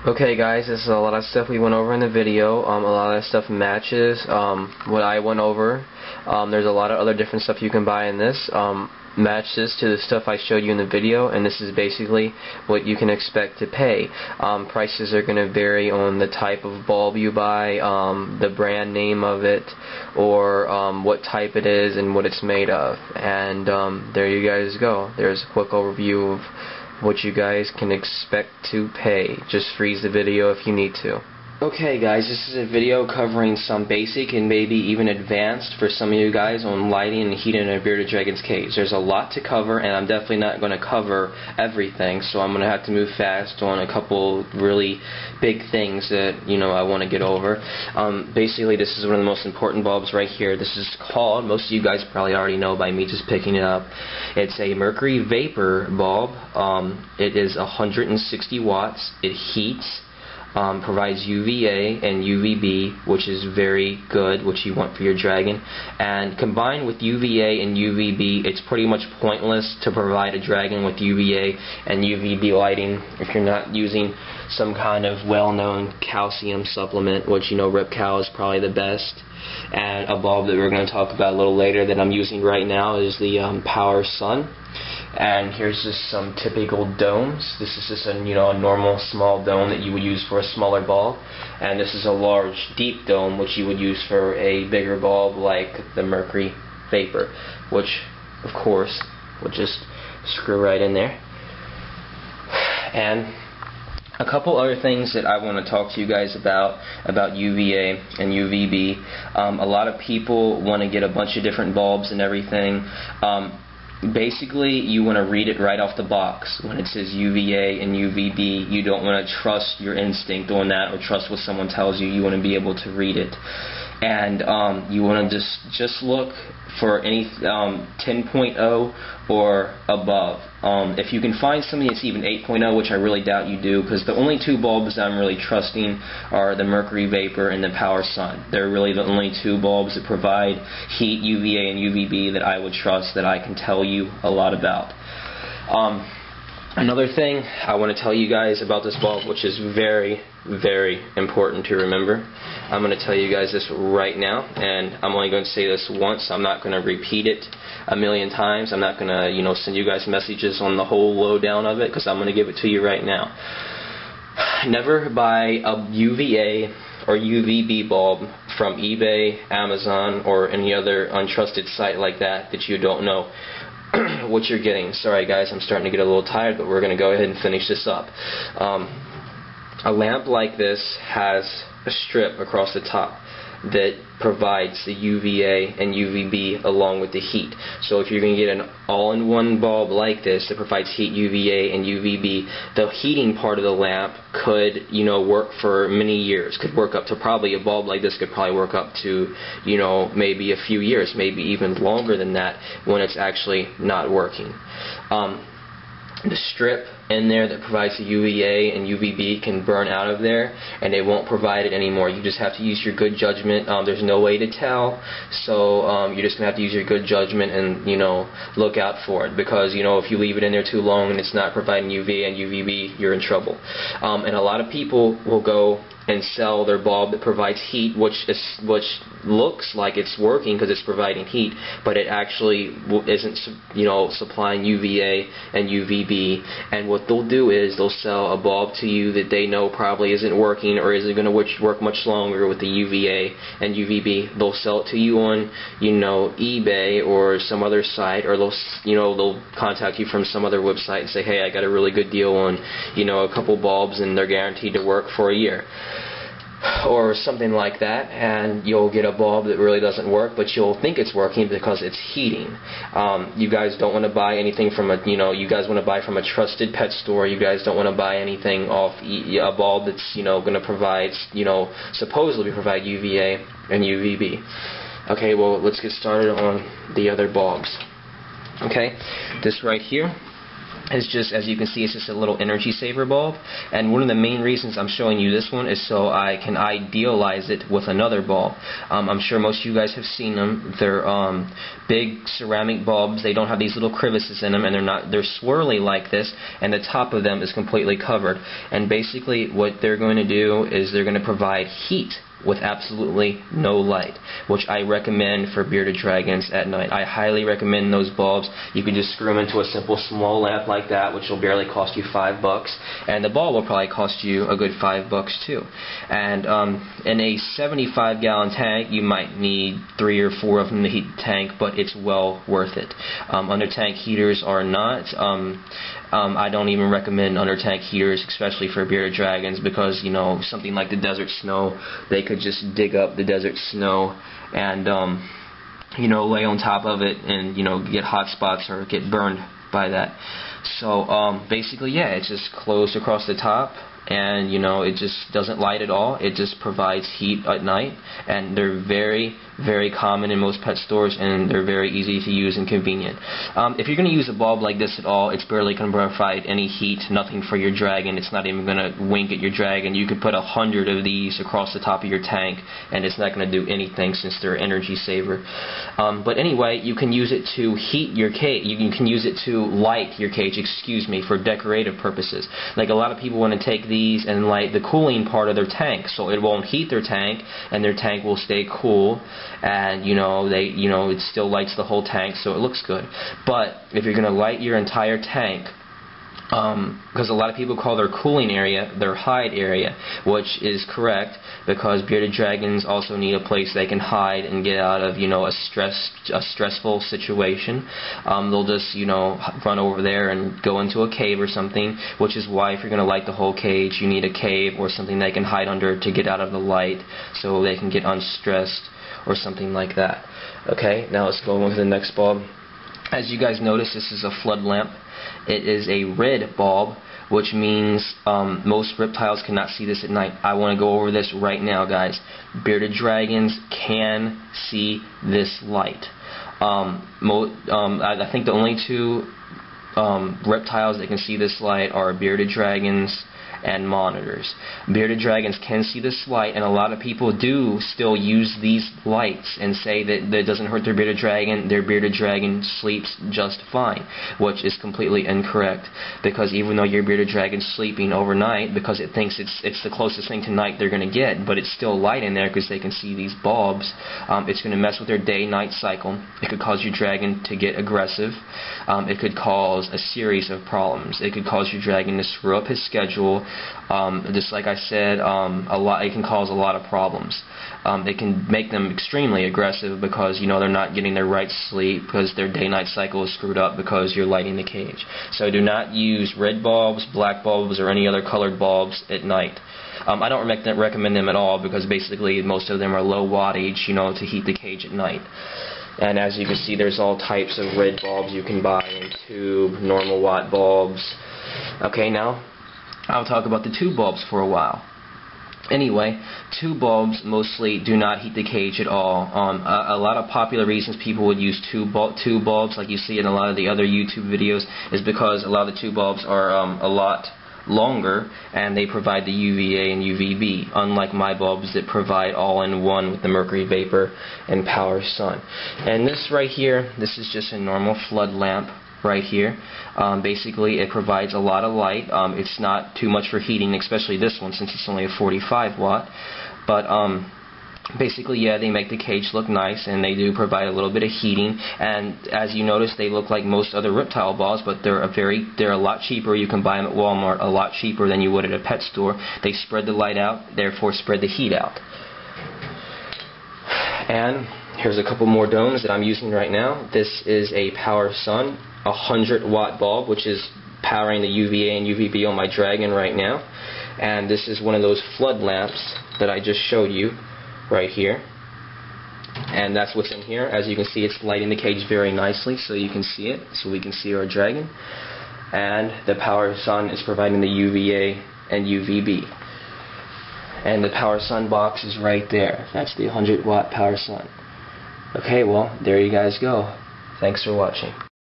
Okay guys, this is a lot of stuff we went over in the video. A lot of stuff matches what I went over. There's a lot of other different stuff you can buy in this. Match this to the stuff I showed you in the video, and this is basically what you can expect to pay. Prices are going to vary on the type of bulb you buy, the brand name of it, or what type it is and what it's made of. And there you guys go. There's a quick overview of what you guys can expect to pay. Just freeze the video if you need to. Okay guys, this is a video covering some basic and maybe even advanced for some of you guys on lighting and heating a bearded dragon's cage. There's a lot to cover, and I'm definitely not going to cover everything, so I'm going to have to move fast on a couple really big things that I want to get over. Basically, this is one of the most important bulbs right here. This is called, most of you guys probably already know by me just picking it up, it's a Mercury vapor bulb. It is 160 watts. It heats. Provides UVA and UVB, which is very good, which you want for your dragon. And combined with UVA and UVB, it's pretty much pointless to provide a dragon with UVA and UVB lighting if you're not using some kind of well-known calcium supplement, which Rip Cal is probably the best. And a bulb that we're going to talk about a little later that I'm using right now is the Power Sun. And here's just some typical domes. This is just a normal small dome that you would use for a smaller bulb, and this is a large deep dome which you would use for a bigger bulb like the Mercury Vapor, which of course would just screw right in there. And a couple other things that I want to talk to you guys about UVA and UVB. A lot of people want to get a bunch of different bulbs and everything. Basically, you want to read it right off the box. When it says UVA and UVB, you don't want to trust your instinct on that or trust what someone tells you. You want to be able to read it. And you want to just look for any 10.0 or above. If you can find something that's even 8.0, which I really doubt you do, because the only two bulbs that I'm really trusting are the Mercury Vapor and the Power Sun. They're really the only two bulbs that provide heat, UVA and UVB, that I would trust, that I can tell you a lot about. Another thing I want to tell you guys about this bulb, which is very, very important to remember. I'm going to tell you guys this right now, and I'm only going to say this once. I'm not going to repeat it a million times. I'm not going to, send you guys messages on the whole lowdown of it, because I'm going to give it to you right now. Never buy a UVA or UVB bulb from eBay, Amazon, or any other untrusted site like that you don't know what you're getting. Sorry guys, I'm starting to get a little tired, but we're going to go ahead and finish this up. A lamp like this has a strip across the top that provides the UVA and UVB along with the heat. So if you're going to get an all-in-one bulb like this that provides heat, UVA and UVB, the heating part of the lamp could, work for many years. Could work up to, probably a bulb like this could probably work up to, maybe a few years, maybe even longer than that when it's actually not working. The strip in there that provides the UVA and UVB can burn out of there, and they won't provide it anymore. You just have to use your good judgment. There's no way to tell, so you're just going to have to use your good judgment and look out for it, because if you leave it in there too long and it's not providing UVA and UVB, you're in trouble. And a lot of people will go and sell their bulb that provides heat, which looks like it's working because it's providing heat, but it actually isn't, supplying UVA and UVB. And what they'll do is they'll sell a bulb to you that they know probably isn't working or isn't going to work much longer with the UVA and UVB. They'll sell it to you on, eBay or some other site, or they'll contact you from some other website and say, hey, I got a really good deal on, a couple bulbs and they're guaranteed to work for a year, or something like that, and you'll get a bulb that really doesn't work, but you'll think it's working because it's heating. You guys don't want to buy anything from you guys want to buy from a trusted pet store. You guys don't want to buy anything off a bulb that's going to provide, supposedly provide UVA and UVB. Okay, well, let's get started on the other bulbs. Okay, this right here It's just, as you can see, it's just a little energy saver bulb, and one of the main reasons I'm showing you this one is so I can idealize it with another bulb. I'm sure most of you guys have seen them. They're big ceramic bulbs. They don't have these little crevices in them, and they're swirly like this, and the top of them is completely covered. And basically what they're going to do is they're going to provide heat with absolutely no light, which I recommend for bearded dragons at night. I highly recommend those bulbs. You can just screw them into a simple small lamp like that, which will barely cost you $5, and the bulb will probably cost you a good $5 too. And in a 75-gallon tank, you might need 3 or 4 of them to heat the tank, but it's well worth it. Under tank heaters are not. I don't even recommend under tank heaters, especially for bearded dragons, because, you know, something like the desert snow, they could just dig up the desert snow and you know, lay on top of it and, you know, get hot spots or get burned by that. So basically, yeah, it's just closed across the top, and, you know, it just doesn't light at all. It just provides heat at night, and they're very, very common in most pet stores, and they're very easy to use and convenient. If you're going to use a bulb like this at all, it's barely going to provide any heat, nothing for your dragon. It's not even going to wink at your dragon. You could put 100 of these across the top of your tank, and it's not going to do anything since they're an energy saver. But anyway, you can use it to heat your cage. You can use it to light your cage, for decorative purposes. Like, a lot of people want to take these and light the cooling part of their tank, so it won't heat their tank, and their tank will stay cool, and it still lights the whole tank, so it looks good. But if you're going to light your entire tank, because a lot of people call their cooling area their hide area, which is correct, because bearded dragons also need a place they can hide and get out of, a stressful situation. They'll just, run over there and go into a cave or something, which is why if you're going to light the whole cage, you need a cave or something they can hide under to get out of the light, so they can get unstressed or something like that. Okay, now let's go on to the next bulb. As you guys notice, this is a flood lamp. It is a red bulb, which means most reptiles cannot see this at night. I want to go over this right now, guys. Bearded dragons can see this light. I think the only 2 reptiles that can see this light are bearded dragons and monitors. Bearded dragons can see this light, and a lot of people do still use these lights and say that it doesn't hurt their bearded dragon. Their bearded dragon sleeps just fine, which is completely incorrect, because even though your bearded dragon's sleeping overnight because it thinks it's the closest thing to night they're going to get, but it's still light in there because they can see these bulbs, it's going to mess with their day-night cycle. It could cause your dragon to get aggressive. It could cause a series of problems. It could cause your dragon to screw up his schedule. Just like I said, it can cause a lot of problems. It can make them extremely aggressive because, they're not getting their right sleep because their day-night cycle is screwed up because you're lighting the cage. So do not use red bulbs, black bulbs, or any other colored bulbs at night. I don't recommend them at all, because basically most of them are low wattage, to heat the cage at night. And as you can see, there's all types of red bulbs you can buy in tube, normal watt bulbs. Okay, now I'll talk about the tube bulbs for a while. Anyway, tube bulbs mostly do not heat the cage at all. A lot of popular reasons people would use tube bulbs, like you see in a lot of the other YouTube videos, is because a lot of the tube bulbs are a lot longer, and they provide the UVA and UVB, unlike my bulbs that provide all-in-one with the mercury vapor and power sun. And this right here, this is just a normal flood lamp right here. Basically, it provides a lot of light. It's not too much for heating, especially this one, since it's only a 45 watt. But basically, yeah, they make the cage look nice, and they do provide a little bit of heating. And as you notice, they look like most other reptile bulbs, but they're a lot cheaper. You can buy them at Walmart a lot cheaper than you would at a pet store. They spread the light out, therefore spread the heat out. And here's a couple more domes that I'm using right now. This is a Power Sun 100-watt bulb, which is powering the UVA and UVB on my dragon right now. And this is one of those flood lamps that I just showed you right here. And that's what's in here. As you can see, it's lighting the cage very nicely, so you can see it, so we can see our dragon. And the Power Sun is providing the UVA and UVB. And the Power Sun box is right there. That's the 100-watt Power Sun. Okay, well, there you guys go. Thanks for watching.